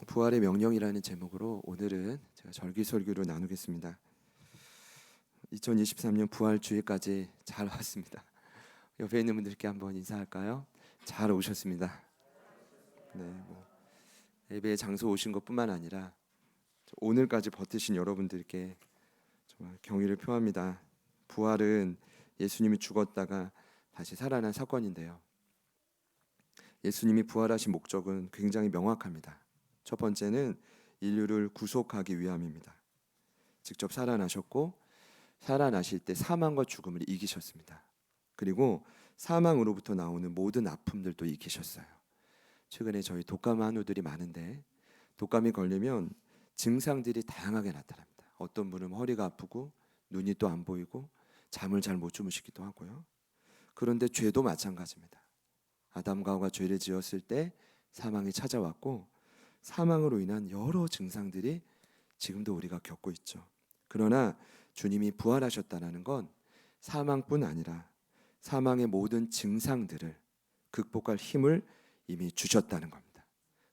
부활의 명령이라는 제목으로 오늘은 제가 절기설교를 나누겠습니다. 2023년 부활 주일까지 잘 왔습니다. 옆에 있는 분들께 한번 인사할까요? 잘 오셨습니다. 네, 예배 장소 오신 것뿐만 아니라 오늘까지 버티신 여러분들께 정말 경의를 표합니다. 부활은 예수님이 죽었다가 다시 살아난 사건인데요. 예수님이 부활하신 목적은 굉장히 명확합니다. 첫 번째는 인류를 구속하기 위함입니다. 직접 살아나셨고 살아나실 때 사망과 죽음을 이기셨습니다. 그리고 사망으로부터 나오는 모든 아픔들도 이기셨어요. 최근에 저희 독감 환우들이 많은데 독감이 걸리면 증상들이 다양하게 나타납니다. 어떤 분은 허리가 아프고 눈이 또 안 보이고 잠을 잘 못 주무시기도 하고요. 그런데 죄도 마찬가지입니다. 아담과 하와가 죄를 지었을 때 사망이 찾아왔고 사망으로 인한 여러 증상들이 지금도 우리가 겪고 있죠. 그러나 주님이 부활하셨다는 건 사망뿐 아니라 사망의 모든 증상들을 극복할 힘을 이미 주셨다는 겁니다.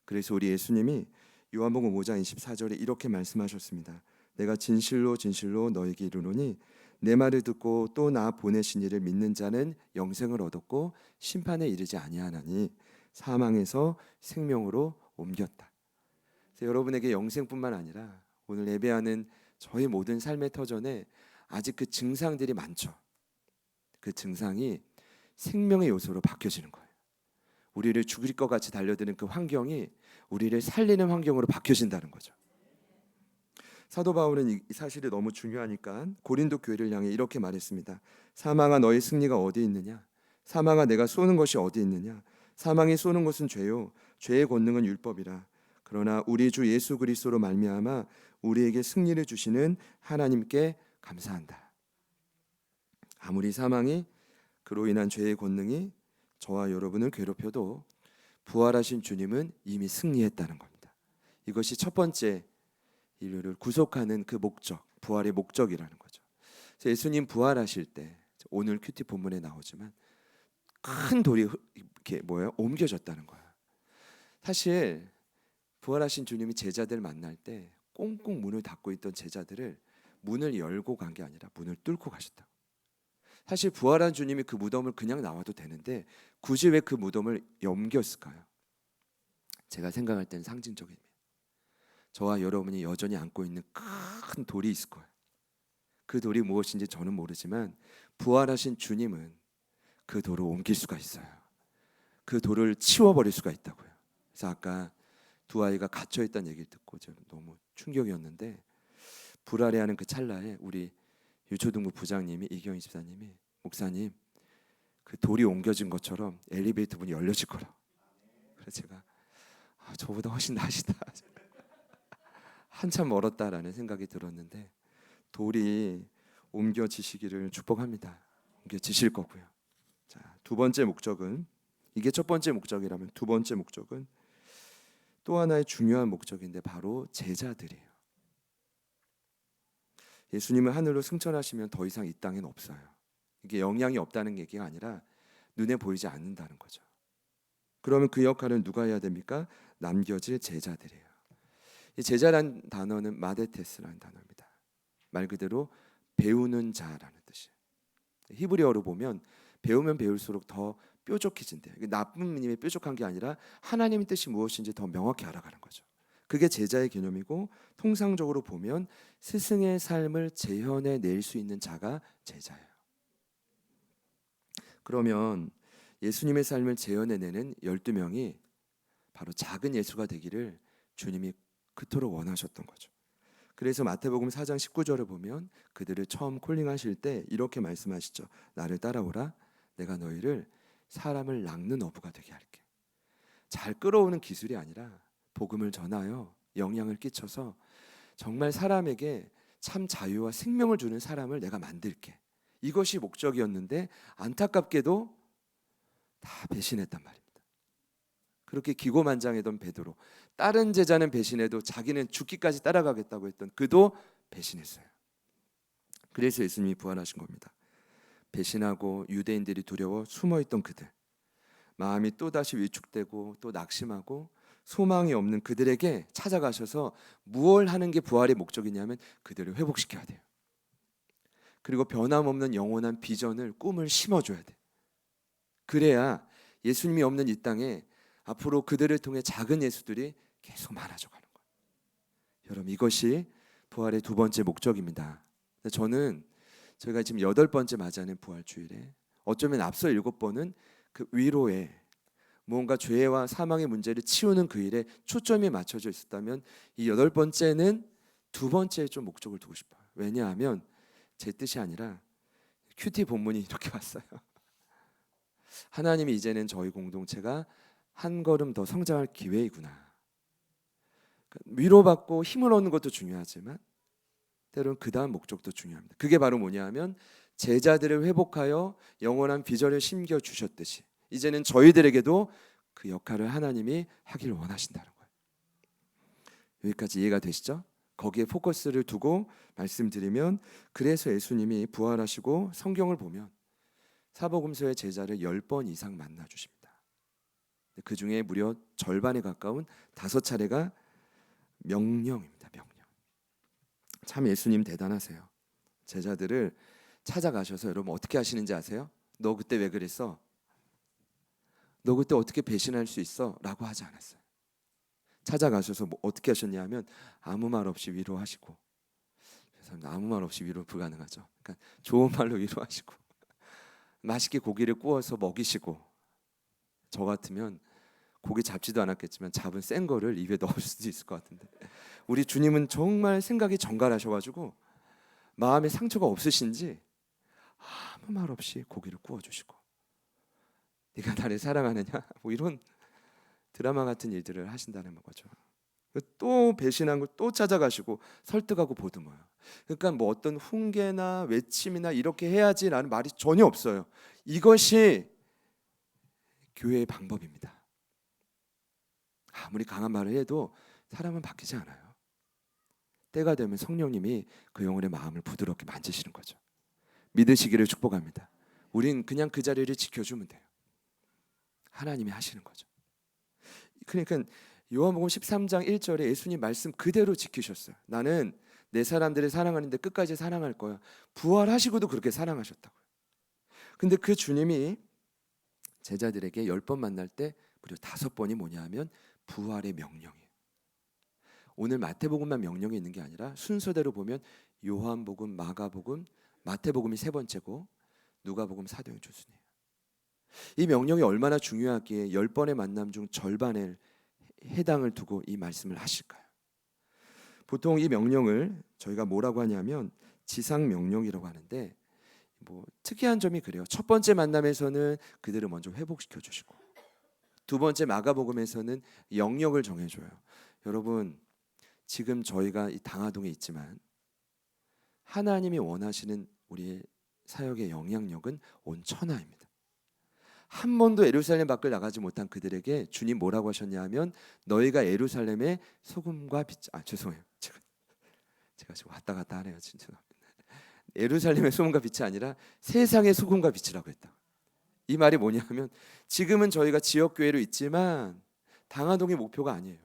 그래서 우리 예수님이 요한복음 5장 24절에 이렇게 말씀하셨습니다. 내가 진실로 진실로 너에게 이르노니 내 말을 듣고 또 나 보내신 이를 믿는 자는 영생을 얻었고 심판에 이르지 아니하나니 사망에서 생명으로 옮겼다. 그래서 여러분에게 영생뿐만 아니라 오늘 예배하는 저희 모든 삶의 터전에 아직 그 증상들이 많죠. 그 증상이 생명의 요소로 바뀌어지는 거예요. 우리를 죽일 것 같이 달려드는 그 환경이 우리를 살리는 환경으로 바뀌어진다는 거죠. 사도 바울은 이 사실이 너무 중요하니까 고린도 교회를 향해 이렇게 말했습니다. 사망아 너의 승리가 어디 있느냐? 사망아 내가 쏘는 것이 어디 있느냐? 사망이 쏘는 것은 죄요 죄의 권능은 율법이라. 그러나 우리 주 예수 그리스도로 말미암아 우리에게 승리를 주시는 하나님께 감사한다. 아무리 사망이 그로 인한 죄의 권능이 저와 여러분을 괴롭혀도 부활하신 주님은 이미 승리했다는 겁니다. 이것이 첫 번째 인류를 구속하는 그 목적, 부활의 목적이라는 거죠. 그래서 예수님 부활하실 때 오늘 큐티 본문에 나오지만 큰 돌이 이렇게 옮겨졌다는 거야. 사실 부활하신 주님이 제자들 만날 때 꽁꽁 문을 닫고 있던 제자들을 문을 열고 간 게 아니라 문을 뚫고 가셨다. 사실 부활한 주님이 그 무덤을 그냥 나와도 되는데 굳이 왜 그 무덤을 옮겼을까요? 제가 생각할 때는 상징적입니다. 저와 여러분이 여전히 안고 있는 큰 돌이 있을 거예요. 그 돌이 무엇인지 저는 모르지만 부활하신 주님은 그 돌을 옮길 수가 있어요. 그 돌을 치워버릴 수가 있다고요. 그래서 아까 두 아이가 갇혀있다는 얘기를 듣고 저는 너무 충격이었는데 불알해하는 그 찰나에 우리 유초등부 부장님이 이경희 집사님이 목사님 그 돌이 옮겨진 것처럼 엘리베이터 문이 열려질 거라. 그래서 제가 저보다 훨씬 나으시다. 한참 멀었다라는 생각이 들었는데 돌이 옮겨지시기를 축복합니다. 옮겨지실 거고요. 자, 두 번째 목적은 이게 첫 번째 목적이라면 두 번째 목적은 또 하나의 중요한 목적인데 바로 제자들이에요. 예수님은 하늘로 승천하시면 더 이상 이 땅엔 없어요. 이게 영향이 없다는 얘기가 아니라 눈에 보이지 않는다는 거죠. 그러면 그 역할을 누가 해야 됩니까? 남겨질 제자들이에요. 이 제자란 단어는 마데테스라는 단어입니다. 말 그대로 배우는 자라는 뜻이에요. 히브리어로 보면 배우면 배울수록 더 뾰족해진대요. 나쁜 님이 뾰족한 게 아니라 하나님의 뜻이 무엇인지 더 명확히 알아가는 거죠. 그게 제자의 개념이고 통상적으로 보면 스승의 삶을 재현해낼 수 있는 자가 제자예요. 그러면 예수님의 삶을 재현해내는 12명이 바로 작은 예수가 되기를 주님이 그토록 원하셨던 거죠. 그래서 마태복음 4장 19절을 보면 그들을 처음 콜링하실 때 이렇게 말씀하시죠. 나를 따라오라. 내가 너희를 사람을 낚는 어부가 되게 할게. 잘 끌어오는 기술이 아니라 복음을 전하여 영향을 끼쳐서 정말 사람에게 참 자유와 생명을 주는 사람을 내가 만들게. 이것이 목적이었는데 안타깝게도 다 배신했단 말입니다. 그렇게 기고만장했던 베드로, 다른 제자는 배신해도 자기는 죽기까지 따라가겠다고 했던 그도 배신했어요. 그래서 예수님이 부활하신 겁니다. 배신하고 유대인들이 두려워 숨어있던 그들, 마음이 또다시 위축되고 또 낙심하고 소망이 없는 그들에게 찾아가셔서 무엇을 하는 게 부활의 목적이냐면 그들을 회복시켜야 돼요. 그리고 변함없는 영원한 비전을, 꿈을 심어줘야 돼. 그래야 예수님이 없는 이 땅에 앞으로 그들을 통해 작은 예수들이 계속 많아져 가는 거예요. 여러분, 이것이 부활의 두 번째 목적입니다. 저는 저희가 지금 8번째 맞이하는 부활 주일에 어쩌면 앞서 7번은 그 위로에 무언가 죄와 사망의 문제를 치우는 그 일에 초점이 맞춰져 있었다면 이 8번째는 두 번째에 좀 목적을 두고 싶어요. 왜냐하면 제 뜻이 아니라 큐티 본문이 이렇게 왔어요. 하나님이 이제는 저희 공동체가 한 걸음 더 성장할 기회이구나. 위로받고 힘을 얻는 것도 중요하지만 때로는 그 다음 목적도 중요합니다. 그게 바로 뭐냐면 제자들을 회복하여 영원한 비전을 심겨주셨듯이 이제는 저희들에게도 그 역할을 하나님이 하길 원하신다는 거예요. 여기까지 이해가 되시죠? 거기에 포커스를 두고 말씀드리면, 그래서 예수님이 부활하시고 성경을 보면 사복음서의 제자를 10번 이상 만나주십니다. 그 중에 무려 절반에 가까운 5차례가 명령입니다. 명령. 참 예수님 대단하세요. 제자들을 찾아가셔서 여러분 어떻게 하시는지 아세요? 너 그때 왜 그랬어? 너 그때 어떻게 배신할 수 있어? 라고 하지 않았어요. 찾아가셔서 뭐 어떻게 하셨냐면 아무 말 없이 위로하시고, 아무 말 없이 위로 불가능하죠. 그러니까 좋은 말로 위로하시고 맛있게 고기를 구워서 먹이시고, 저 같으면 고기 잡지도 않았겠지만 잡은 센 거를 입에 넣을 수도 있을 것 같은데, 우리 주님은 정말 생각이 정갈하셔가지고 마음에 상처가 없으신지 아무 말 없이 고기를 구워주시고, 네가 나를 사랑하느냐, 뭐 이런 드라마 같은 일들을 하신다는 거죠. 또 배신한 걸 또 찾아가시고 설득하고 보듬어요. 그러니까 뭐 어떤 훈계나 외침이나 이렇게 해야지라는 말이 전혀 없어요. 이것이 교회의 방법입니다. 아무리 강한 말을 해도 사람은 바뀌지 않아요. 때가 되면 성령님이 그 영혼의 마음을 부드럽게 만지시는 거죠. 믿으시기를 축복합니다. 우린 그냥 그 자리를 지켜주면 돼요. 하나님이 하시는 거죠. 그러니까 요한복음 13장 1절에 예수님 말씀 그대로 지키셨어요. 나는 내 사람들을 사랑하는데 끝까지 사랑할 거야. 부활하시고도 그렇게 사랑하셨다고요. 근데 그 주님이 제자들에게 10번 만날 때 무려 5번이 뭐냐 하면 부활의 명령이에요. 오늘 마태복음만 명령이 있는 게 아니라 순서대로 보면 요한복음, 마가복음, 마태복음이 3번째고 누가복음, 사도행전 순이에요. 이 명령이 얼마나 중요하기에 10번의 만남 중 절반에 해당을 두고 이 말씀을 하실까요? 보통 이 명령을 저희가 뭐라고 하냐면 지상 명령이라고 하는데, 뭐 특이한 점이 그래요. 첫 번째 만남에서는 그들을 먼저 회복시켜 주시고, 두 번째 마가복음에서는 영역을 정해줘요. 여러분, 지금 저희가 이 당하동에 있지만 하나님이 원하시는 우리의 사역의 영향력은 온 천하입니다. 한 번도 예루살렘 밖을 나가지 못한 그들에게 주님 뭐라고 하셨냐면 너희가 예루살렘의 소금과 빛. 죄송해요. 제가 지금 왔다 갔다 하네요. 진짜. 예루살렘의 소금과 빛이 아니라 세상의 소금과 빛이라고 했다. 이 말이 뭐냐면 지금은 저희가 지역 교회로 있지만 당하동의 목표가 아니에요.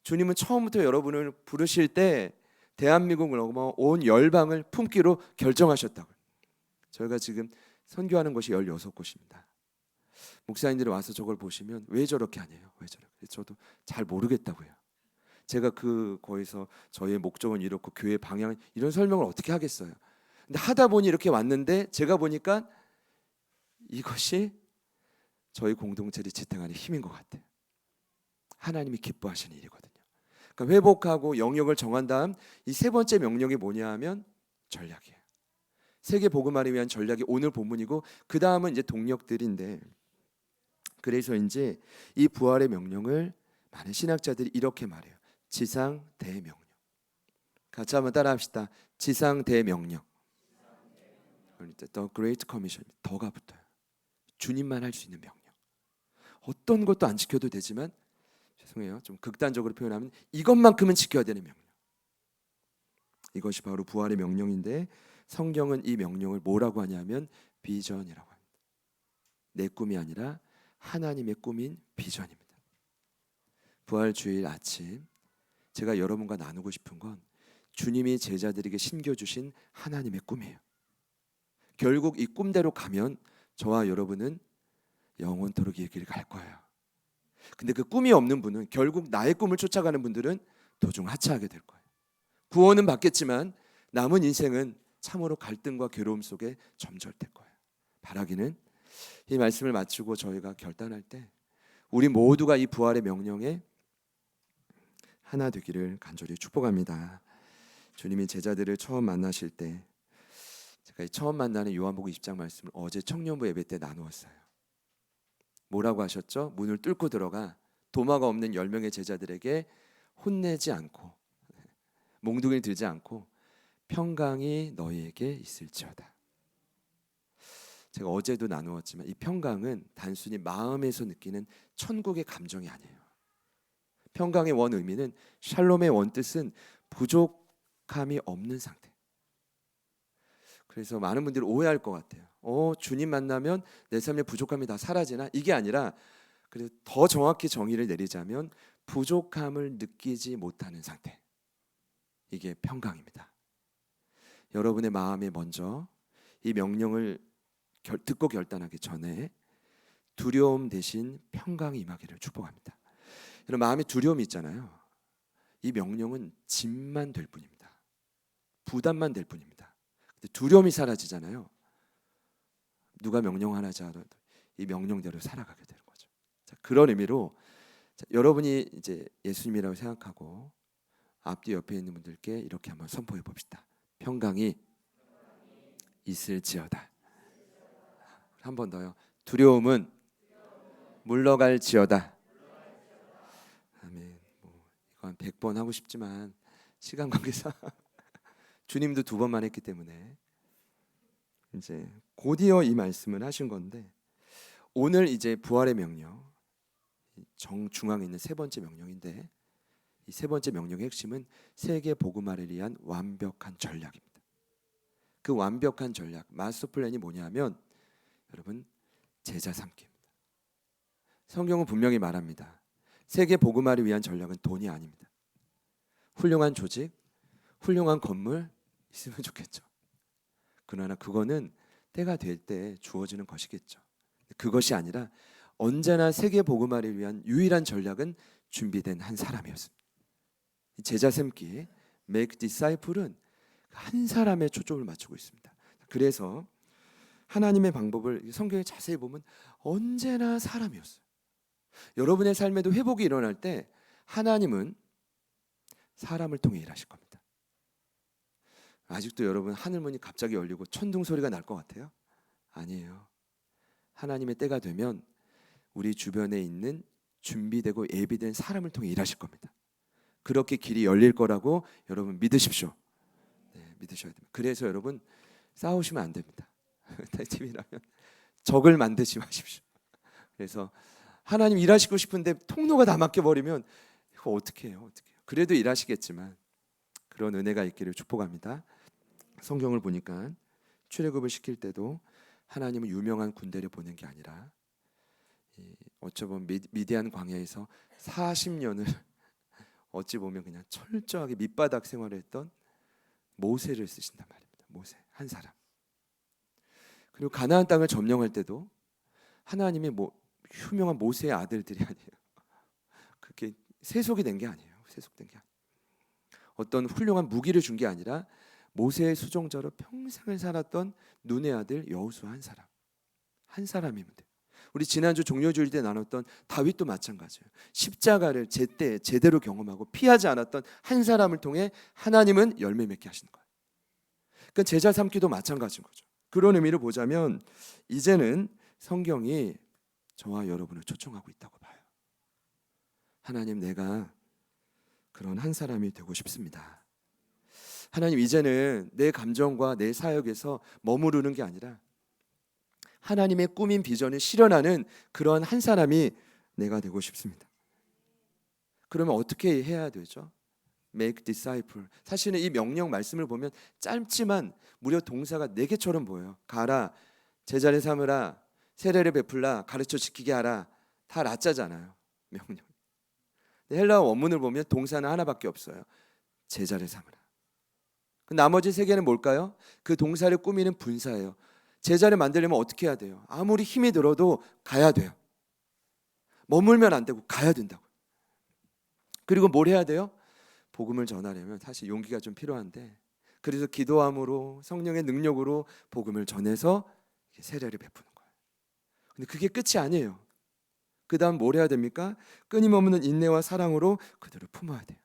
주님은 처음부터 여러분을 부르실 때 대한민국을 넘어 온 열방을 품기로 결정하셨다고요. 저희가 지금 선교하는 곳이 16곳입니다. 목사님들이 와서 저걸 보시면 왜 저렇게 하냐요? 왜 저렇게? 저도 잘 모르겠다고요. 제가 거기서 저희의 목적은 이렇고 교회 방향은 이런 설명을 어떻게 하겠어요? 근데 하다 보니 이렇게 왔는데 제가 보니까 이것이 저희 공동체를 지탱하는 힘인 것 같아요. 하나님이 기뻐하시는 일이거든요. 그러니까 회복하고 영역을 정한 다음 이 3번째 명령이 뭐냐 하면 전략이에요. 세계 복음화를 위한 전략이 오늘 본문이고, 그 다음은 이제 동력들인데, 그래서인지 이 부활의 명령을 많은 신학자들이 이렇게 말해요. 지상 대명령. 같이 한번 따라합시다. 지상 대명령. The Great Commission. 더가 붙어요. 주님만 할 수 있는 명령. 어떤 것도 안 지켜도 되지만, 죄송해요, 좀 극단적으로 표현하면 이것만큼은 지켜야 되는 명령. 이것이 바로 부활의 명령인데, 성경은 이 명령을 뭐라고 하냐면 비전이라고 합니다. 내 꿈이 아니라 하나님의 꿈인 비전입니다. 부활주일 아침 제가 여러분과 나누고 싶은 건 주님이 제자들에게 심겨주신 하나님의 꿈이에요. 결국 이 꿈대로 가면 저와 여러분은 영원토록 이 길을 갈 거예요. 근데 그 꿈이 없는 분은, 결국 나의 꿈을 쫓아가는 분들은 도중 하차하게 될 거예요. 구원은 받겠지만 남은 인생은 참으로 갈등과 괴로움 속에 점절될 거예요. 바라기는 이 말씀을 마치고 저희가 결단할 때 우리 모두가 이 부활의 명령에 하나 되기를 간절히 축복합니다. 주님이 제자들을 처음 만나실 때, 제가 처음 만나는 요한복음 20장 말씀을 어제 청년부 예배 때 나누었어요. 뭐라고 하셨죠? 문을 뚫고 들어가 도마가 없는 10명의 제자들에게 혼내지 않고 몽둥이를 들지 않고 평강이 너희에게 있을지어다. 제가 어제도 나누었지만 이 평강은 단순히 마음에서 느끼는 천국의 감정이 아니에요. 평강의 원 의미는, 샬롬의 원 뜻은 부족함이 없는 상태. 그래서 많은 분들이 오해할 것 같아요. 주님 만나면 내 삶의 부족함이 다 사라지나? 이게 아니라, 그래서 더 정확히 정의를 내리자면 부족함을 느끼지 못하는 상태. 이게 평강입니다. 여러분의 마음에 먼저 이 명령을 듣고 결단하기 전에 두려움 대신 평강이 임하기를 축복합니다. 여러분, 마음에 두려움이 있잖아요. 이 명령은 짐만 될 뿐입니다. 부담만 될 뿐입니다. 근데 두려움이 사라지잖아요. 누가 명령 하나 하더라도 이 명령대로 살아가게 되는 거죠. 자, 그런 의미로 여러분이 이제 예수님이라고 생각하고 앞뒤 옆에 있는 분들께 이렇게 한번 선포해 봅시다. 평강이 있을지어다. 한 번 더요. 두려움은 물러갈지어다. 아멘. 이건 100번 하고 싶지만 시간 관계상 주님도 2번만 했기 때문에 이제 곧이어 이 말씀을 하신 건데, 오늘 이제 부활의 명령, 정중앙에 있는 3번째 명령인데, 이 3번째 명령의 핵심은 세계 복음화를 위한 완벽한 전략입니다. 그 완벽한 전략, 마스터 플랜이 뭐냐면 여러분, 제자 삼기입니다. 성경은 분명히 말합니다. 세계 복음화를 위한 전략은 돈이 아닙니다. 훌륭한 조직, 훌륭한 건물 있으면 좋겠죠. 그러나 그거는 때가 될 때 주어지는 것이겠죠. 그것이 아니라 언제나 세계 복음화를 위한 유일한 전략은 준비된 한 사람이었습니다. 제자 삼기, make disciple은 한 사람에 초점을 맞추고 있습니다. 그래서 하나님의 방법을 성경에 자세히 보면 언제나 사람이었어요. 여러분의 삶에도 회복이 일어날 때 하나님은 사람을 통해 일하실 겁니다. 아직도 여러분 하늘문이 갑자기 열리고 천둥 소리가 날 것 같아요? 아니에요. 하나님의 때가 되면 우리 주변에 있는 준비되고 예비된 사람을 통해 일하실 겁니다. 그렇게 길이 열릴 거라고 여러분 믿으십시오. 네, 믿으셔야 됩니다. 그래서 여러분 싸우시면 안 됩니다. 팀이라면 적을 만드지 마십시오. 그래서 하나님 일하시고 싶은데 통로가 다 막혀버리면 이거 어떻게 해요? 그래도 일하시겠지만 그런 은혜가 있기를 축복합니다. 성경을 보니까 출애굽을 시킬 때도 하나님은 유명한 군대를 보낸 게 아니라 어찌 보면 미디안 광야에서 40년을 어찌 보면 그냥 철저하게 밑바닥 생활을 했던 모세를 쓰신단 말입니다. 모세 한 사람. 그리고 가나안 땅을 점령할 때도 하나님이 유명한 모세의 아들들이 아니에요. 그렇게 세속이 된 게 아니에요. 세속된 게 아니에요. 어떤 훌륭한 무기를 준 게 아니라 모세의 수종자로 평생을 살았던 눈의 아들 여호수아 한 사람이면 돼요. 우리 지난주 종료주일 때 나눴던 다윗도 마찬가지예요. 십자가를 제때 제대로 경험하고 피하지 않았던 한 사람을 통해 하나님은 열매 맺게 하시는 거예요. 그러니까 제자 삼기도 마찬가지인 거죠. 그런 의미를 보자면 이제는 성경이 저와 여러분을 초청하고 있다고 봐요. 하나님, 내가 그런 한 사람이 되고 싶습니다. 하나님, 이제는 내 감정과 내 사역에서 머무르는 게 아니라 하나님의 꿈인 비전을 실현하는 그런 한 사람이 내가 되고 싶습니다. 그러면 어떻게 해야 되죠? Make disciple. 사실은 이 명령 말씀을 보면 짧지만 무려 동사가 4개처럼 보여요. 가라, 제자를 삼으라, 세례를 베풀라, 가르쳐 지키게 하라. 다 라짜잖아요. 명령. 헬라어 원문을 보면 동사는 하나밖에 없어요. 제자를 삼으라. 그 나머지 세 개는 뭘까요? 그 동사를 꾸미는 분사예요. 제자를 만들려면 어떻게 해야 돼요? 아무리 힘이 들어도 가야 돼요. 머물면 안 되고 가야 된다고. 그리고 뭘 해야 돼요? 복음을 전하려면 사실 용기가 좀 필요한데, 그래서 기도함으로 성령의 능력으로 복음을 전해서 세례를 베푸는 거예요. 근데 그게 끝이 아니에요. 그 다음 뭘 해야 됩니까? 끊임없는 인내와 사랑으로 그들을 품어야 돼요.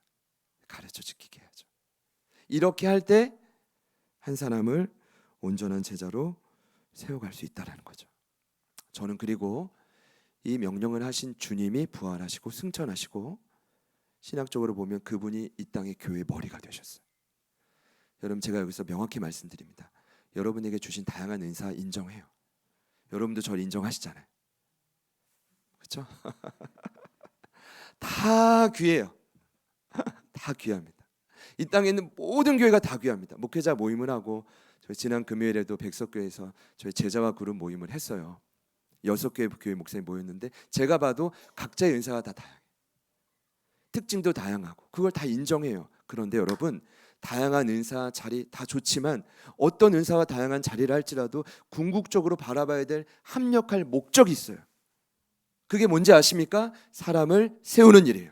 가르쳐 지키게 해야죠. 이렇게 할 때 한 사람을 온전한 제자로 세워갈 수 있다는 거죠. 저는 그리고 이 명령을 하신 주님이 부활하시고 승천하시고 신학적으로 보면 그분이 이 땅의 교회의 머리가 되셨어요. 여러분, 제가 여기서 명확히 말씀드립니다. 여러분에게 주신 다양한 은사 인정해요. 여러분도 저를 인정하시잖아요. 그렇죠? 다 귀해요. 다 귀합니다. 이 땅에 있는 모든 교회가 다 귀합니다. 목회자 모임을 하고, 저희 지난 금요일에도 백석교회에서 저희 제자와 그룹 모임을 했어요. 6개의 교회 목사님 모였는데 제가 봐도 각자의 은사가 다 다양해요. 특징도 다양하고 그걸 다 인정해요. 그런데 여러분, 다양한 은사 자리 다 좋지만 어떤 은사와 다양한 자리를 할지라도 궁극적으로 바라봐야 될 합력할 목적이 있어요. 그게 뭔지 아십니까? 사람을 세우는 일이에요.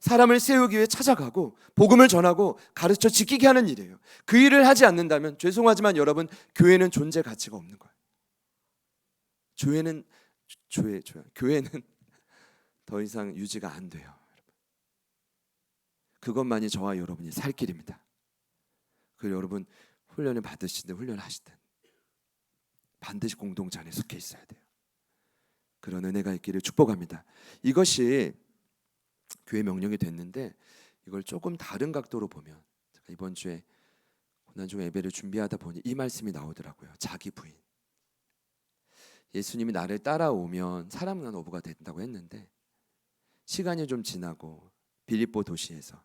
사람을 세우기 위해 찾아가고 복음을 전하고 가르쳐 지키게 하는 일이에요. 그 일을 하지 않는다면 죄송하지만 여러분, 교회는 존재 가치가 없는 거예요. 교회는 더 이상 유지가 안 돼요. 그것만이 저와 여러분이 살 길입니다. 그 여러분, 훈련을 받으시든 훈련하시든 반드시 공동체 안에 속해 있어야 돼요. 그런 은혜가 있기를 축복합니다. 이것이 교회 명령이 됐는데, 이걸 조금 다른 각도로 보면, 이번 주에 고난중 예배를 준비하다 보니 이 말씀이 나오더라고요. 자기 부인. 예수님이 나를 따라오면 사람은 어부가 된다고 했는데, 시간이 좀 지나고 빌립보 도시에서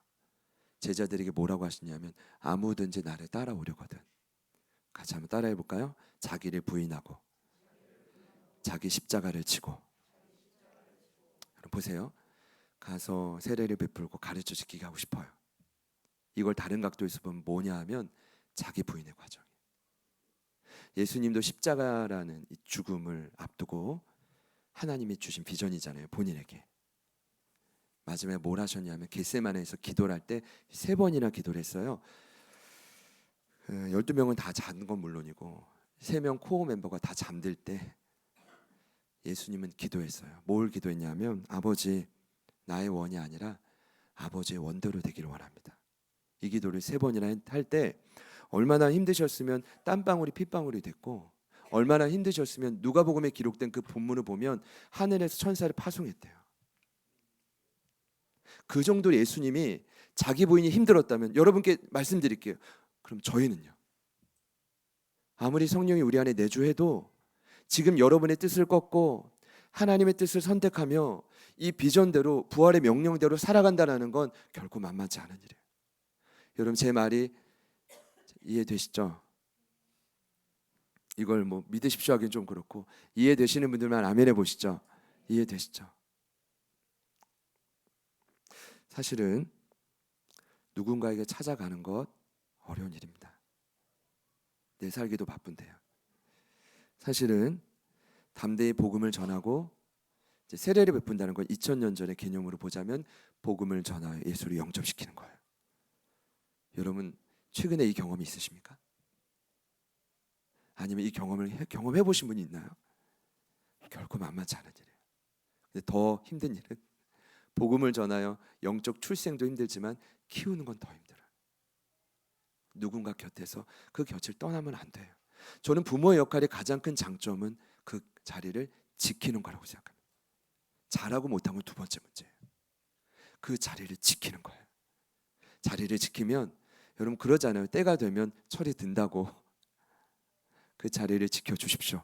제자들에게 뭐라고 하시냐면, 아무든지 나를 따라오려거든. 같이 한번 따라해 볼까요? 자기를 부인하고 자기 십자가를 지고. 여러분 보세요. 가서 세례를 베풀고 가르쳐 지키게 하고 싶어요. 이걸 다른 각도에서 보면 뭐냐 하면 자기 부인의 과정이에요. 예수님도 십자가라는 이 죽음을 앞두고 하나님이 주신 비전이잖아요. 본인에게. 마지막에 뭘 하셨냐면 겟세마네에서 기도를 할 때 3번이나 기도를 했어요. 12명은 다 잔 건 물론이고 3명 코어 멤버가 다 잠들 때 예수님은 기도했어요. 뭘 기도했냐면, 아버지, 나의 원이 아니라 아버지의 원대로 되기를 원합니다. 이 기도를 3번이나 할 때 얼마나 힘드셨으면 땀방울이 핏방울이 됐고, 얼마나 힘드셨으면 누가복음에 기록된 그 본문을 보면 하늘에서 천사를 파송했대요. 그 정도로 예수님이 자기 부인이 힘들었다면, 여러분께 말씀드릴게요. 그럼 저희는요? 아무리 성령이 우리 안에 내주해도 지금 여러분의 뜻을 꺾고 하나님의 뜻을 선택하며 이 비전대로, 부활의 명령대로 살아간다는 건 결코 만만치 않은 일이에요. 여러분, 제 말이 이해되시죠? 이걸 뭐 믿으십시오 하긴 좀 그렇고, 이해되시는 분들만 아멘 해보시죠. 이해되시죠? 사실은 누군가에게 찾아가는 것 어려운 일입니다. 내 살기도 바쁜데요. 사실은 담대히 복음을 전하고 이제 세례를 베푼다는 건 2000년 전의 개념으로 보자면 복음을 전하여 예수를 영접시키는 거예요. 여러분, 최근에 이 경험이 있으십니까? 아니면 이 경험을 경험해 보신 분이 있나요? 결코 만만치 않은 일이에요. 근데 더 힘든 일은 복음을 전하여 영적 출생도 힘들지만 키우는 건 더 힘들어요. 누군가 곁에서 그 곁을 떠나면 안 돼요. 저는 부모의 역할의 가장 큰 장점은 그 자리를 지키는 거라고 생각합니다. 잘하고 못한 건 두 번째 문제예요. 그 자리를 지키는 거예요. 자리를 지키면, 여러분 그러잖아요. 때가 되면 철이 든다고. 그 자리를 지켜주십시오.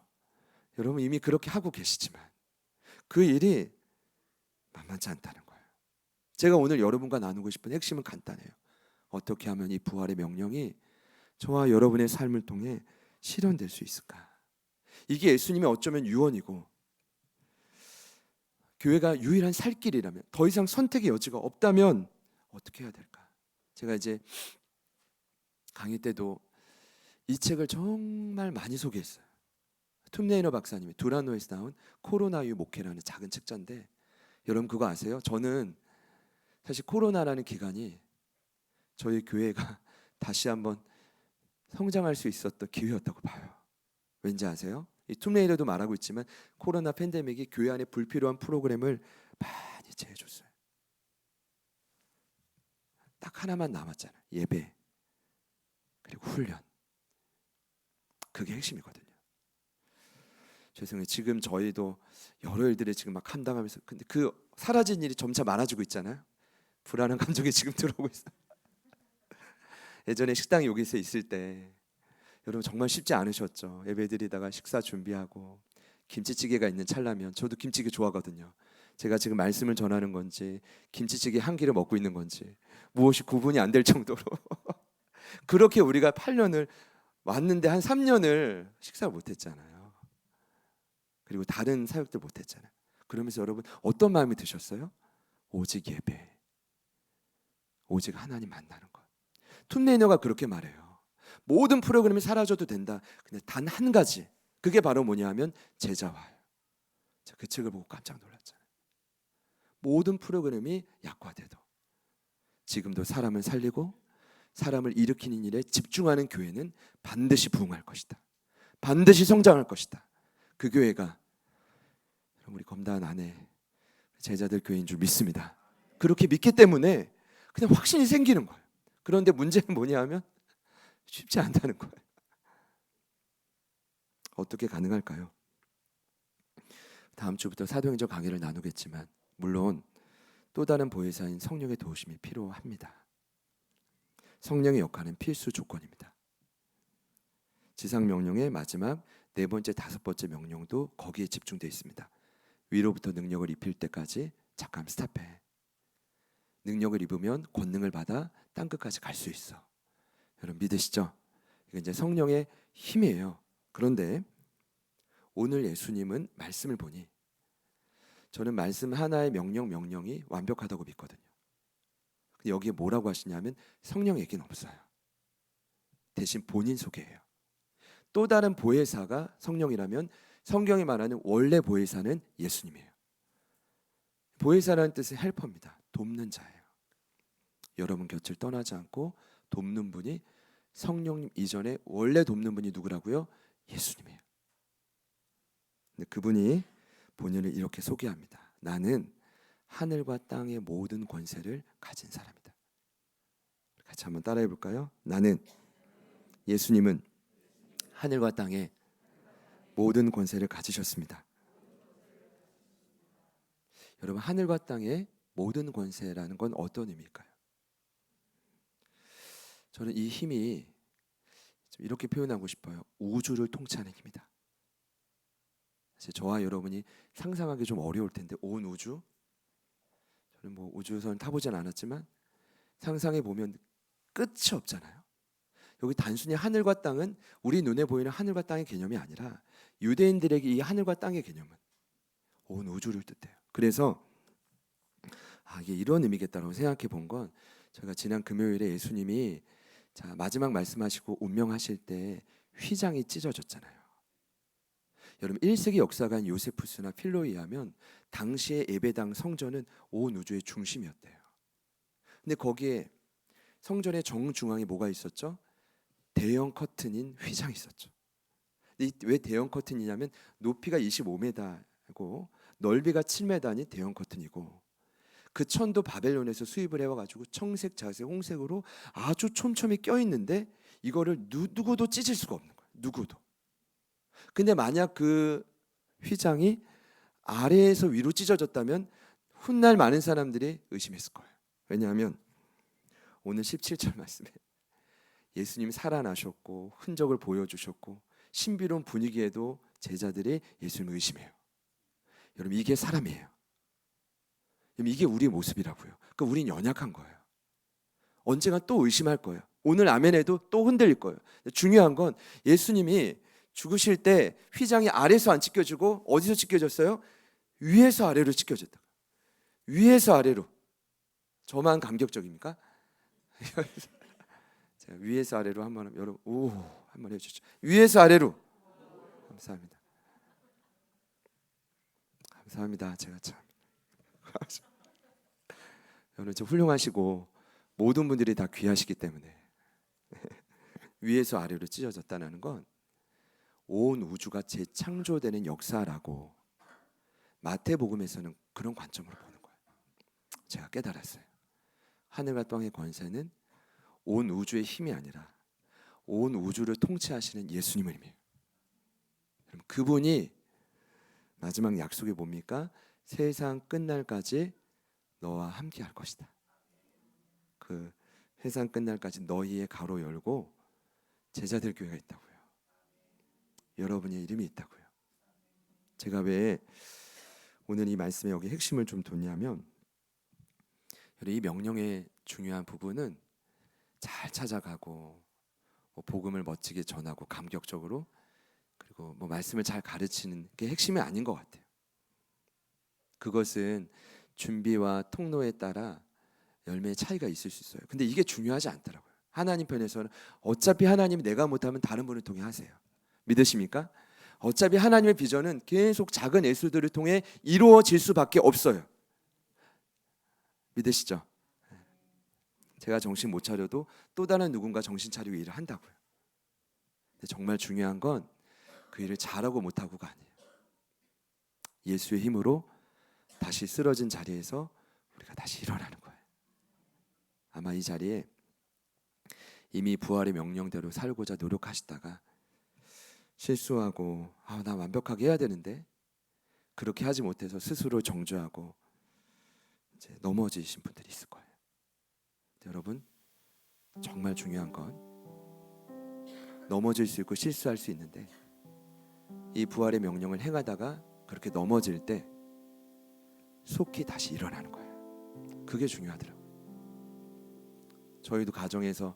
여러분 이미 그렇게 하고 계시지만 그 일이 만만치 않다는 거예요. 제가 오늘 여러분과 나누고 싶은 핵심은 간단해요. 어떻게 하면 이 부활의 명령이 저와 여러분의 삶을 통해 실현될 수 있을까? 이게 예수님의 어쩌면 유언이고, 교회가 유일한 살 길이라면, 더 이상 선택의 여지가 없다면 어떻게 해야 될까? 제가 이제 강의 때도 이 책을 정말 많이 소개했어요. 툼 레이너 박사님이 두라노에서 나온 코로나유 목회라는 작은 책자인데, 여러분 그거 아세요? 저는 사실 코로나라는 기간이 저희 교회가 다시 한번 성장할 수 있었던 기회였다고 봐요. 왠지 아세요? 이 툼 레이너도 말하고 있지만 코로나 팬데믹이 교회 안에 불필요한 프로그램을 많이 제해줬어요. 딱 하나만 남았잖아요. 예배 그리고 훈련. 그게 핵심이거든요. 죄송해요. 지금 저희도 여러 일들에 지금 막 감당하면서, 근데 그 사라진 일이 점차 많아지고 있잖아요. 불안한 감정이 지금 들어오고 있어요. 예전에 식당 여기서 있을 때 여러분 정말 쉽지 않으셨죠. 예배드리다가 식사 준비하고 김치찌개가 있는 찰나면, 저도 김치찌개 좋아하거든요. 제가 지금 말씀을 전하는 건지 김치찌개 한 끼를 먹고 있는 건지 무엇이 구분이 안 될 정도로 그렇게 우리가 8년을 왔는데 한 3년을 식사를 못했잖아요. 그리고 다른 사역들 못했잖아요. 그러면서 여러분 어떤 마음이 드셨어요? 오직 예배, 오직 하나님 만나는 것. 툼 레이너가 그렇게 말해요. 모든 프로그램이 사라져도 된다. 근데 단 한 가지, 그게 바로 뭐냐 하면 제자화예요. 그 책을 보고 깜짝 놀랐잖아요. 모든 프로그램이 약화돼도 지금도 사람을 살리고 사람을 일으키는 일에 집중하는 교회는 반드시 부흥할 것이다. 반드시 성장할 것이다. 그 교회가 우리 검다한 아내 제자들 교회인 줄 믿습니다. 그렇게 믿기 때문에 그냥 확신이 생기는 거예요. 그런데 문제는 뭐냐 하면 쉽지 않다는 거예요. 어떻게 가능할까요? 다음 주부터 사도행전 강의를 나누겠지만 물론 또 다른 보혜사인 성령의 도우심이 필요합니다. 성령의 역할은 필수 조건입니다. 지상명령의 마지막 네 번째, 다섯 번째 명령도 거기에 집중되어 있습니다. 위로부터 능력을 입힐 때까지 잠깐 스탑해. 능력을 입으면 권능을 받아 땅끝까지 갈 수 있어. 여러분 믿으시죠? 이게 이제 성령의 힘이에요. 그런데 오늘 예수님은 말씀을 보니 저는 말씀 하나의 명령이 완벽하다고 믿거든요. 근데 여기에 뭐라고 하시냐면 성령 얘기는 없어요. 대신 본인 소개해요. 또 다른 보혜사가 성령이라면 성경이 말하는 원래 보혜사는 예수님이에요. 보혜사라는 뜻은 헬퍼입니다. 돕는 자예요. 여러분 곁을 떠나지 않고 돕는 분이 성령님 이전에 원래 돕는 분이 누구라고요? 예수님이에요. 근데 그분이 본인을 이렇게 소개합니다. 나는 하늘과 땅의 모든 권세를 가진 사람이다. 같이 한번 따라해 볼까요? 나는, 예수님은 하늘과 땅의 모든 권세를 가지셨습니다. 여러분 하늘과 땅의 모든 권세라는 건 어떤 의미일까요? 저는 이 힘이 좀 이렇게 표현하고 싶어요. 우주를 통치하는 힘이다. 사실 저와 여러분이 상상하기 좀 어려울 텐데 온 우주, 저는 뭐 우주선 타보진 않았지만 상상해 보면 끝이 없잖아요. 여기 단순히 하늘과 땅은 우리 눈에 보이는 하늘과 땅의 개념이 아니라 유대인들에게 이 하늘과 땅의 개념은 온 우주를 뜻해요. 그래서 이게 이런 의미겠다라고 생각해 본 건, 제가 지난 금요일에 예수님이 자 마지막 말씀하시고 운명하실 때 휘장이 찢어졌잖아요. 여러분 1세기 역사관 요세푸스나 필로에 의하면 당시의 예배당 성전은 온 우주의 중심이었대요. 근데 거기에 성전의 정중앙에 뭐가 있었죠? 대형 커튼인 휘장이 있었죠. 왜 대형 커튼이냐면 높이가 25m고 넓이가 7m인 대형 커튼이고, 그 천도 바벨론에서 수입을 해와가지고 청색, 자색, 홍색으로 아주 촘촘히 껴있는데 이거를 누구도 찢을 수가 없는 거예요. 누구도. 근데 만약 그 휘장이 아래에서 위로 찢어졌다면 훗날 많은 사람들이 의심했을 거예요. 왜냐하면 오늘 17절 말씀에 예수님이 살아나셨고 흔적을 보여주셨고 신비로운 분위기에도 제자들이 예수님을 의심해요. 여러분 이게 사람이에요. 이게 우리의 모습이라고요. 그러니까 우린 연약한 거예요. 언젠가 또 의심할 거예요. 오늘 아멘해도 또 흔들릴 거예요. 중요한 건 예수님이 죽으실 때 휘장이 아래에서 안 찢겨지고 어디서 찢겨졌어요? 위에서 아래로 찢겨졌다. 위에서 아래로. 저만 감격적입니까? 자, 위에서 아래로 한번 여러분 한번 해주시죠. 위에서 아래로. 감사합니다. 감사합니다. 제가 참 여러분 저 훌륭하시고 모든 분들이 다 귀하시기 때문에 위에서 아래로 찢어졌다는 건 온 우주가 재창조되는 역사라고 마태복음에서는 그런 관점으로 보는 거예요. 제가 깨달았어요. 하늘과 땅의 권세는 온 우주의 힘이 아니라 온 우주를 통치하시는 예수님의 힘이에요. 그분이 마지막 약속이 뭡니까? 세상 끝날까지 너와 함께 할 것이다. 그 세상 끝날까지 너희의 가로 열고 제자들 교회가 있다고요. 여러분의 이름이 있다고요. 제가 왜 오늘 이 말씀에 여기 핵심을 좀 뒀냐면 이 명령의 중요한 부분은 잘 찾아가고 복음을 멋지게 전하고 감격적으로 그리고 말씀을 잘 가르치는 게 핵심이 아닌 것 같아요. 그것은 준비와 통로에 따라 열매의 차이가 있을 수 있어요. 근데 이게 중요하지 않더라고요. 하나님 편에서는 어차피 하나님이 내가 못하면 다른 분을 통해 하세요. 믿으십니까? 어차피 하나님의 비전은 계속 작은 예수들을 통해 이루어질 수밖에 없어요. 믿으시죠? 제가 정신 못 차려도 또 다른 누군가 정신 차리고 일을 한다고요. 근데 정말 중요한 건 그 일을 잘하고 못하고가 아니에요. 예수의 힘으로 다시 쓰러진 자리에서 우리가 다시 일어나는 거예요. 아마 이 자리에 이미 부활의 명령대로 살고자 노력하시다가 실수하고 나 완벽하게 해야 되는데 그렇게 하지 못해서 스스로 정죄하고 이제 넘어지신 분들이 있을 거예요. 여러분 정말 중요한 건 넘어질 수 있고 실수할 수 있는데 이 부활의 명령을 행하다가 그렇게 넘어질 때 속히 다시 일어나는 거예요. 그게 중요하더라고요. 저희도 가정에서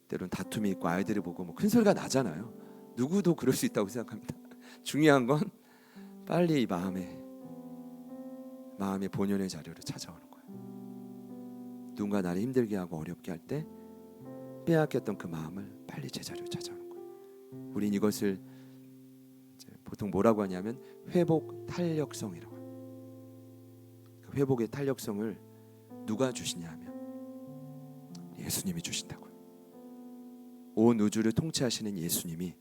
때론 다툼이 있고 아이들을 보고 큰 소리가 나잖아요. 누구도 그럴 수 있다고 생각합니다. 중요한 건 빨리 이 마음의 본연의 자리로 찾아오는 거예요. 누군가 나를 힘들게 하고 어렵게 할 때 빼앗겼던 그 마음을 빨리 제자리로 찾아오는 거예요. 우린 이것을 보통 뭐라고 하냐면 회복 탄력성이라고 해요. 그 회복의 탄력성을 누가 주시냐 하면 예수님이 주신다고요. 온 우주를 통치하시는 예수님이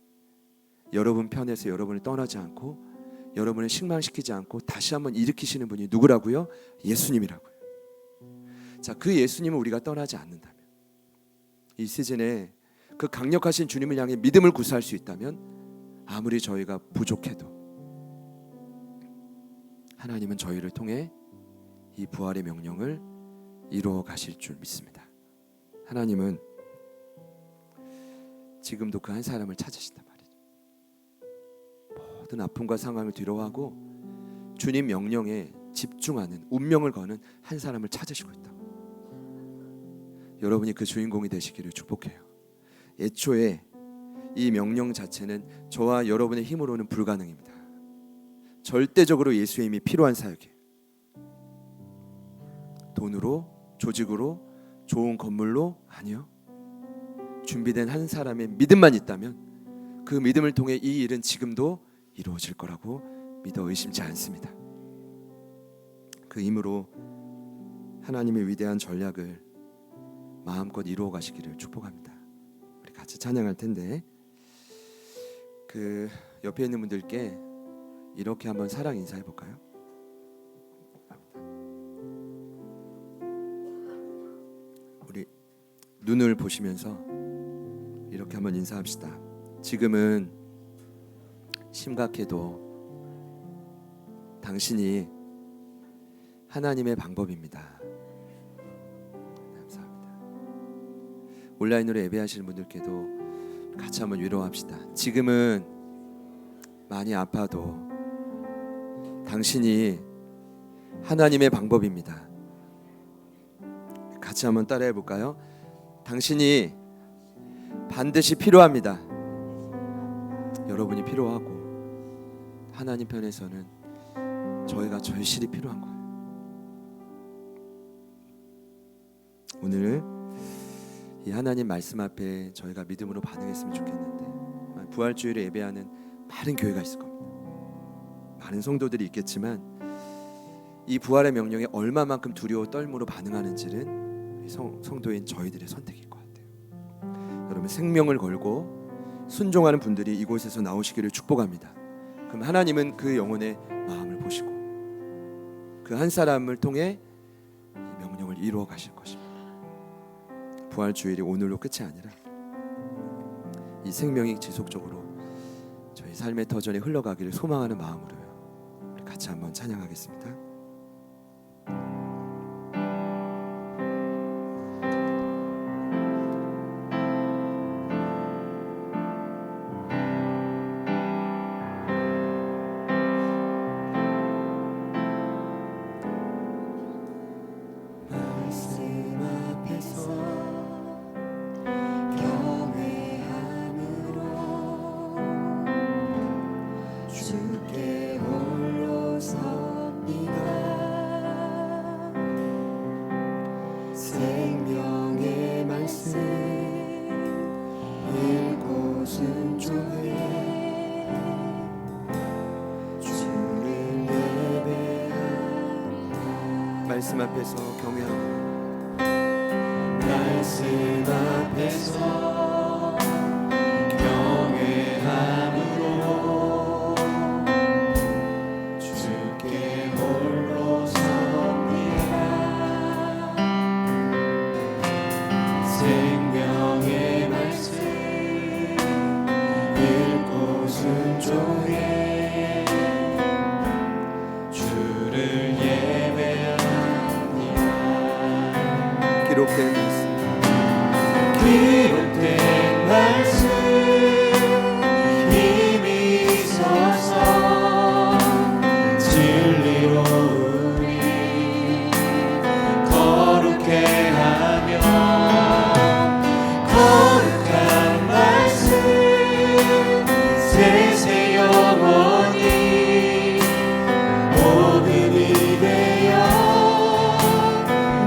여러분 편에서 여러분을 떠나지 않고 여러분을 실망시키지 않고 다시 한번 일으키시는 분이 누구라고요? 예수님이라고요. 자, 그 예수님을 우리가 떠나지 않는다면 이 시즌에 그 강력하신 주님을 향해 믿음을 구사할 수 있다면 아무리 저희가 부족해도 하나님은 저희를 통해 이 부활의 명령을 이루어 가실 줄 믿습니다. 하나님은 지금도 그 한 사람을 찾으신단 말이죠. 모든 아픔과 상황을 뒤로하고 주님 명령에 집중하는 운명을 거는 한 사람을 찾으시고 있다고. 여러분이 그 주인공이 되시기를 축복해요. 애초에 이 명령 자체는 저와 여러분의 힘으로는 불가능입니다. 절대적으로 예수의 힘이 필요한 사역이에요. 돈으로, 조직으로, 좋은 건물로 아니요. 준비된 한 사람의 믿음만 있다면 그 믿음을 통해 이 일은 지금도 이루어질 거라고 믿어 의심치 않습니다. 그 힘으로 하나님의 위대한 전략을 마음껏 이루어 가시기를 축복합니다. 우리 같이 찬양할 텐데 그 옆에 있는 분들께 이렇게 한번 사랑 인사해 볼까요? 우리 눈을 보시면서 이렇게 한번 인사합시다. 지금은 심각해도 당신이 하나님의 방법입니다. 감사합니다. 온라인으로 예배하시는 분들께도 같이 한번 위로합시다. 지금은 많이 아파도 당신이 하나님의 방법입니다. 같이 한번 따라해 볼까요? 당신이 반드시 필요합니다. 여러분이 필요하고 하나님 편에서는 저희가 절실히 필요한 거예요. 오늘 이 하나님 말씀 앞에 저희가 믿음으로 반응했으면 좋겠는데, 부활주일에 예배하는 많은 교회가 있을 겁니다. 많은 성도들이 있겠지만 이 부활의 명령에 얼마만큼 두려워 떨므로 반응하는지는 성도인 저희들의 선택일 것 같아요. 여러분, 생명을 걸고 순종하는 분들이 이곳에서 나오시기를 축복합니다. 그럼 하나님은 그 영혼의 마음을 보시고 그 한 사람을 통해 이 명령을 이루어 가실 것입니다. 부활주일이 오늘로 끝이 아니라 이 생명이 지속적으로 저희 삶의 터전에 흘러가기를 소망하는 마음으로요, 우리 같이 한번 찬양하겠습니다. 말씀 앞에서 경외하고 말씀 앞에서 경외함으로 주께 홀로 섭니다. 생명의 말씀 읽고 순종해 주를 기록된 말씀, 기록된 말씀 힘이 있어서 진리로 우리 거룩해 하며 거룩한 말씀 세세 영원히 모든이 되어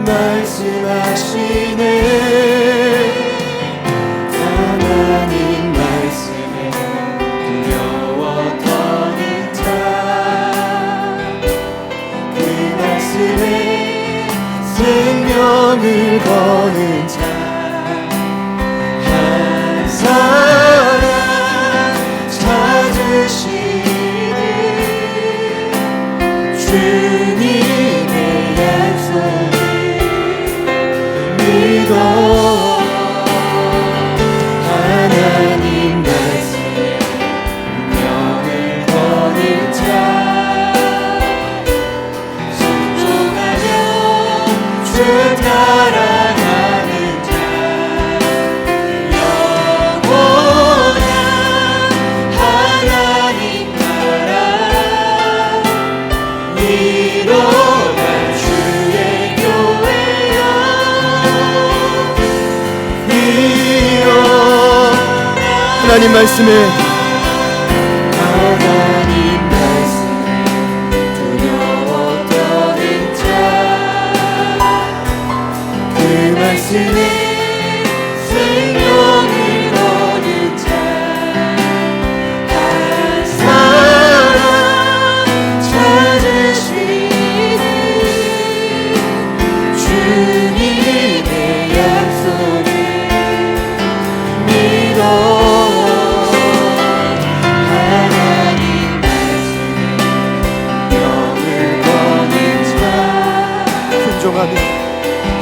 말씀하시네. 하나님 말씀에 두려워 떠는 자, 그 말씀에 생명을 거는 자, 한 사람 찾으시니 주님의 약속 믿어. 하나님 말씀에 명을 거는 자, 순종하며 주 따라가는 자, 영원한 하나님 나라 이뤄갈 주의 교회여. 하나님 말씀에 두려워 떠는 자, 그 말씀에 생명을 거는 자, 한 사람 찾으시는 주님의 약속을 믿어.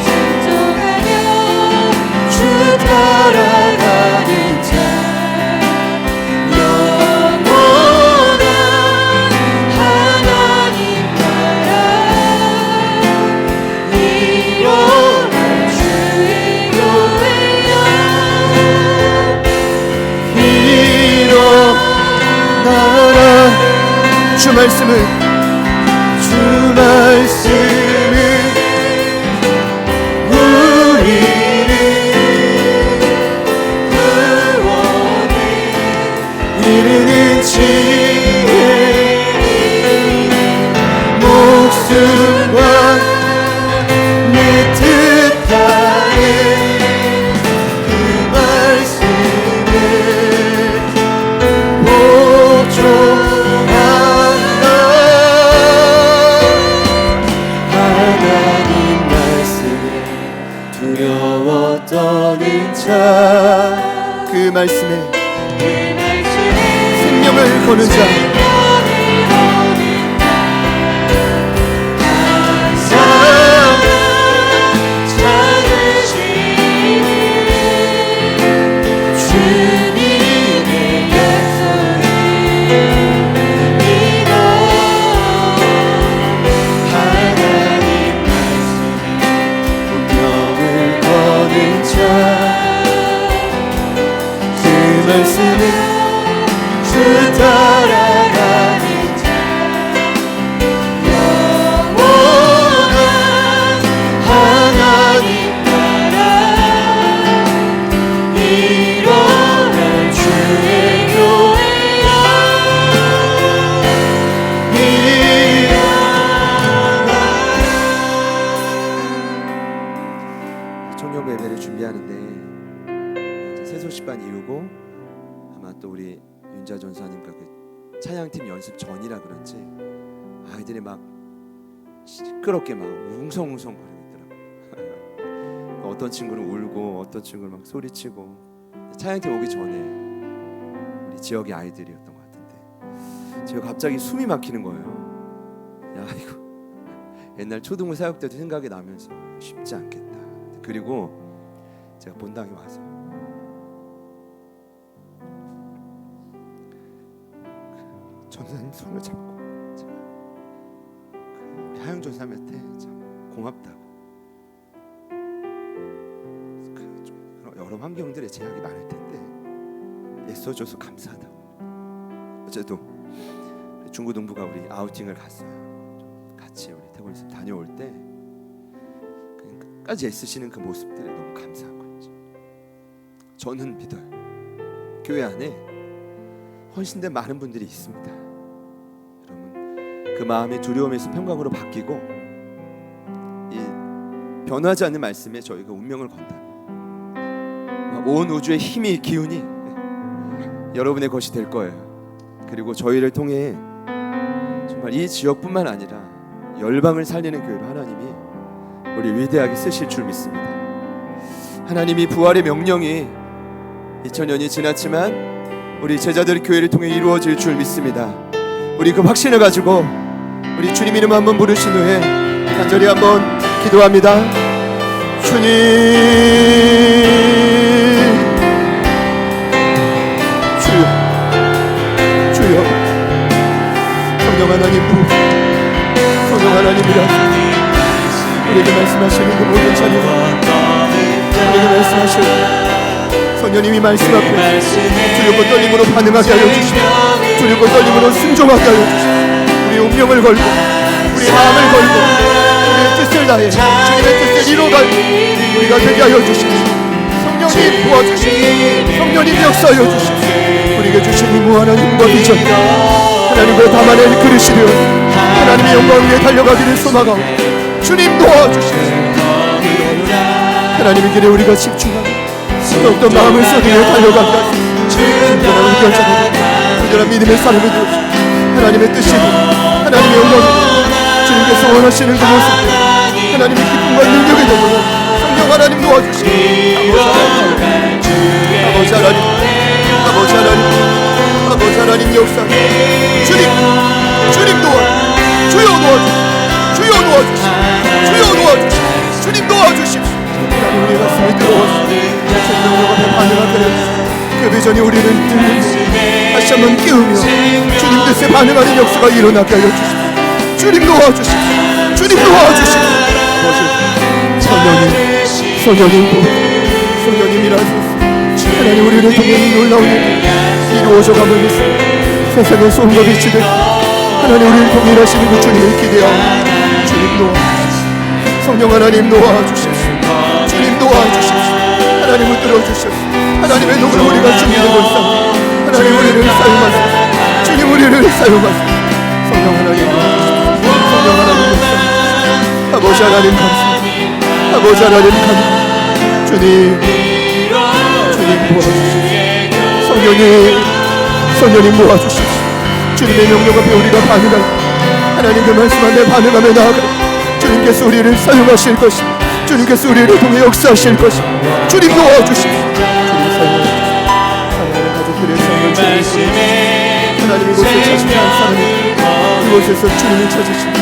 순종하며 주 따라가는 자, 영원한 하나님 나라 이뤄갈 주의 교회여. 일어나라. 주 말씀을 우리를 구원해 이르는 지혜 두려워 떠는 자 그 말씀에 생명을 거는 자 말씀은 주 따라가는 자 영원한 하나님 나라 일어날 주의 교회야 청년 예배를 준비하는데 이제 새소식반 이후고 아마 또 우리 윤자 전사님과 그 찬양팀 연습 전이라 그런지 아이들이 막 시끄럽게 막 웅성웅성 거리고 있더라고요. 어떤 친구는 울고 어떤 친구는 막 소리치고 찬양팀 오기 전에 우리 지역의 아이들이었던 것 같은데 제가 갑자기 숨이 막히는 거예요. 야 이거 옛날 초등부 사역 때도 생각이 나면서 쉽지 않겠다. 그리고 제가 본당에 와서 전사님 손을 잡고 우리 하영 전사님한테 참 고맙다고 좀 여러 환경들에 제약이 많을 텐데 애써줘서 감사하다고. 어제도 중고등부가 우리 아우팅을 갔어요. 같이 우리 태권에서 다녀올 때 그냥 끝까지 애쓰시는 그 모습들에 너무 감사한 거죠. 저는 믿어요. 교회 안에 헌신된 많은 분들이 있습니다. 여러분 그 마음의 두려움에서 평강으로 바뀌고 이 변하지 않는 말씀에 저희가 운명을 건다면 온 우주의 힘이 기운이 여러분의 것이 될 거예요. 그리고 저희를 통해 정말 이 지역뿐만 아니라 열방을 살리는 교회로 하나님이 우리 위대하게 쓰실 줄 믿습니다. 하나님이 부활의 명령이 2000년이 지났지만 우리 제자들 교회를 통해 이루어질 줄 믿습니다. 우리 그 확신을 가지고 우리 주님 이름 한번 부르신 후에 간절히 한번 기도합니다. 주님, 주여, 성령 하나님 부, 성령 하나님이라 우리에게 말씀하시는 그 모든 자녀, 우리에게 말씀하시는 성령님이 말씀 앞에 두렵고 떨림으로 반응하게 하여 주시고 두렵고 떨림으로 순종하게 하여 주시고 우리의 운명을 걸고 우리의 마음을 걸고 우리의 뜻을 다해 주님의 뜻을 이루어갈 우리가 되게 하여 주시고 성령님 도와주시고 성령님 역사하여 주시고 우리에게 주신 이 무한한 힘과 비전 하나님을 담아낼 그릇이 되어 하나님의 영광 위에 달려가기를 소망하고 주님 도와주시고 하나님의 길에 우리가 집중하고 더욱더 마음을 쏟으며 달려가게 하시고 온전한 의결자들 온전한 믿음의 사람이 되어주시고 하나님의 뜻이고 하나님의 영광이고 주님께서 원하시는 그 모습들 하나님의 기쁨과 능력이 되고 성령 하나님 도와주시고 아버지 하나님 아버지 하나님 아버지 하나님 역사 주님 도와주시고 주여 도와주시고 주여 도와주시고 주여 도와주시고 주님 도와주십시오. 하나님 우리의 말씀을 들어왔습니다. 생명력 앞에 반응하게 해주시고 그 비전이 우리를 들리고 다시 한번 깨우며 주님 뜻에 반응하는 역사가 일어나게 하여 주시고 주님 도와주시고 주님 도와주시고 성령님이라서 하나님 우리를 통해 놀라운 일이 이루어져감을 믿습니다. 세상의 소음과 빛이 되고 하나님 우리를 통해 일하시는 그 주님을 기대하고 주님 도와주십시오. 성령 하나님 도와주십시오. 주님 도와주십시오. 하나님 붙들어 주십시오. 하나님의 녹을 우리가 준비된 것입니다. 하나님 우리를 사용하소서. 주님 우리를 사용하소서. 성령 하나님 도와주십시오. 성령 하나님 도와주십시오. 아버지 하나님 감사합니다. 아버지 하나님 감사합니다. 주님 도와주십시오. 성령님 도와주십시오. 주님의 명령 앞에 우리가 반응하고 하나님 그 말씀 안에 반응하며 나아가 주님께서 우리를 사용하실 것입니다. 주님께서 우리를 통해 역사하실 것입니다. 주님 도와주십시오. 주님 사랑하는 가족들의 삶을 주님, 하나님 이곳에 자신한 사람이 이곳에서 주님이 찾으신 그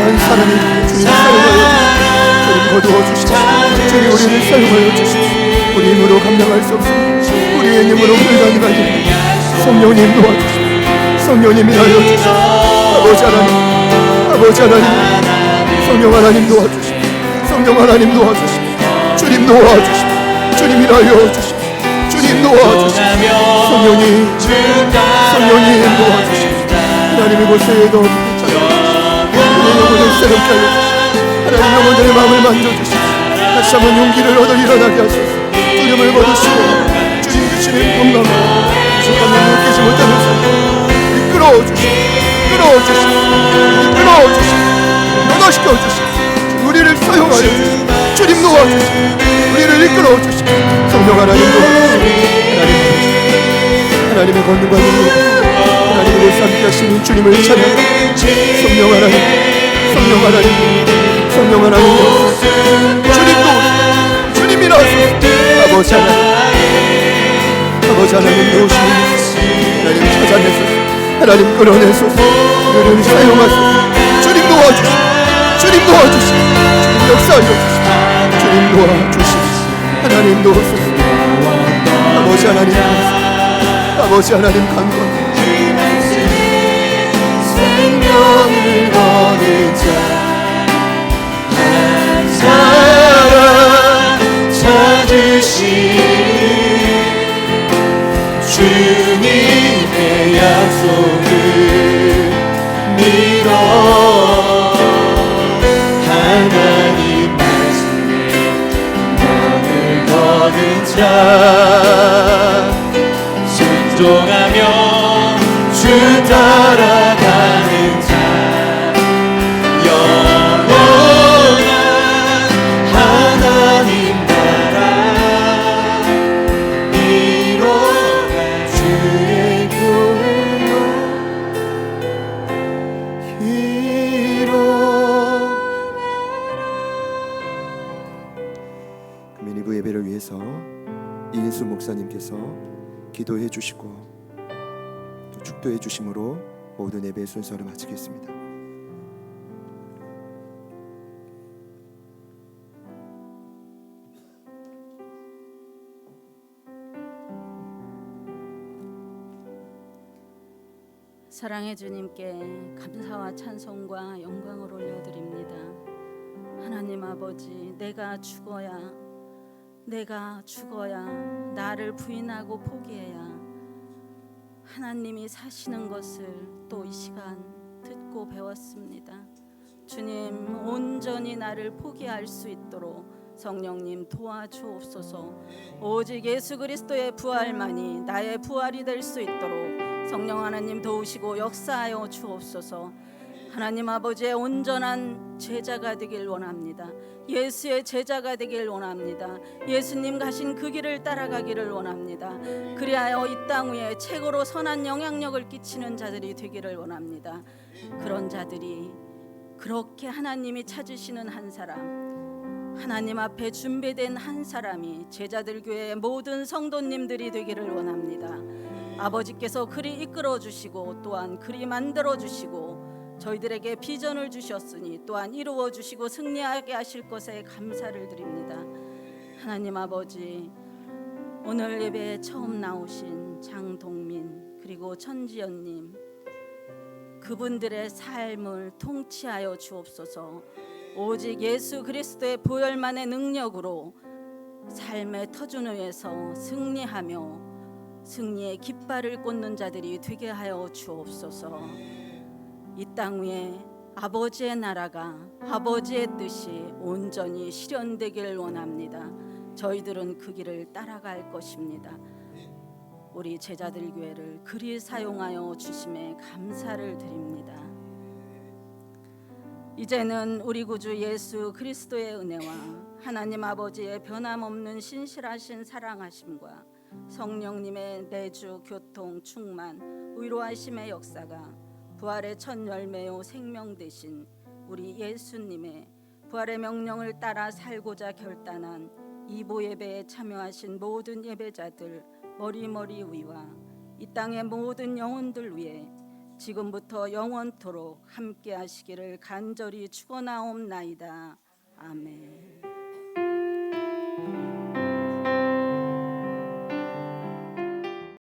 한 사람이 주님 사용하여 주님 거두어 주십시오. 주님 우리를 사용하여 주십시오. 우리 힘으로 감당할 수 없습니다. 우리의 힘으로 불가능하니 성령님 도와주십시오. 성령님이 하여 주십시오. 아버지 하나님, 아버지 하나님, 성령 하나님 도와주십시오. 성령 하나님 도와주십시오. 주님 도와주십시오. 주님이 하여 주십시오. 주님 도와주십시오. 성령님, 성령님 도와주십시오. 하나님 이곳에 더 깊이 찾아주십시오. 우리의 영혼을 새롭게 하여 주십시오. 하나님 영혼들의 마음을 만져주십시오. 다시 한번 용기를 얻어 일어나게 하소서. 두려움을 거두시고 주님 주시는 건강을 주님을 깨지 못하는 삶 이끌어 주시오. 이끌어 주시오. 이끌어 주시오. 변화시켜 주시오. 우리를 사용하여 주시오. 주님 도와주시오. 우리를 이끌어 주시오. 성령 하나님 도와주시오. 하나님의 권능과 능력 하나님의 삶 하시는 주님을 찬양합니다. 성령 하나님, 성령 하나님, 성령 하나님, 주님도 주님이라서 아버지 하나님, 아버지 하나님 도우시옵소서. 하나님 찾아내소서. 하나님 끌어내소서. 우리를 사용하소서. 주님 도와주시오. 주님 도와주시오. 주님 역사하여 주시오. 주님 도와주시오. 하나님 도우소서. 아버지 하나님 도우소서. 아버지 하나님 간구합니다. 생명을 거는 자 한 사람 찾으시 주님의 약속을 믿어 하나님 말씀에 명을 거는 자 순종하며 주 따라가는 자 영원한 하나님 나라 이뤄갈 주의 교회와 이뤄. 금일 2부 예배를 위해서 이인수 목사님께서 기도해 주시고 또 축도해 주심으로 모든 예배 순서를 마치겠습니다. 사랑의 주님께 감사와 찬송과 영광을 올려드립니다. 하나님 아버지, 내가 죽어야 나를 부인하고 포기해야 하나님이 사시는 것을 또 이 시간 듣고 배웠습니다. 주님, 온전히 나를 포기할 수 있도록 성령님 도와주옵소서. 오직 예수 그리스도의 부활만이 나의 부활이 될 수 있도록 성령 하나님 도우시고 역사하여 주옵소서. 하나님 아버지의 온전한 제자가 되길 원합니다. 예수의 제자가 되길 원합니다. 예수님 가신 그 길을 따라가기를 원합니다. 그리하여 이 땅 위에 최고로 선한 영향력을 끼치는 자들이 되기를 원합니다. 그런 자들이 그렇게 하나님이 찾으시는 한 사람, 하나님 앞에 준비된 한 사람이 제자들 교회의 모든 성도님들이 되기를 원합니다. 아버지께서 그리 이끌어 주시고 또한 그리 만들어 주시고 저희들에게 비전을 주셨으니 또한 이루어 주시고 승리하게 하실 것에 감사를 드립니다. 하나님 아버지, 오늘 예배에 처음 나오신 장동민 그리고 천지연님, 그분들의 삶을 통치하여 주옵소서. 오직 예수 그리스도의 보혈만의 능력으로 삶의 터전 위에서 승리하며 승리의 깃발을 꽂는 자들이 되게 하여 주옵소서. 이 땅 위에 아버지의 나라가, 아버지의 뜻이 온전히 실현되길 원합니다. 저희들은 그 길을 따라갈 것입니다. 우리 제자들 교회를 그리 사용하여 주심에 감사를 드립니다. 이제는 우리 구주 예수 그리스도의 은혜와 하나님 아버지의 변함없는 신실하신 사랑하심과 성령님의 내주 교통 충만 위로하심의 역사가 부활의 첫 열매요 생명 되신 우리 예수님의 부활의 명령을 따라 살고자 결단한 이보 예배에 참여하신 모든 예배자들 머리머리 위와 이 땅의 모든 영혼들 위해 지금부터 영원토록 함께 하시기를 간절히 축원하옵나이다. 아멘.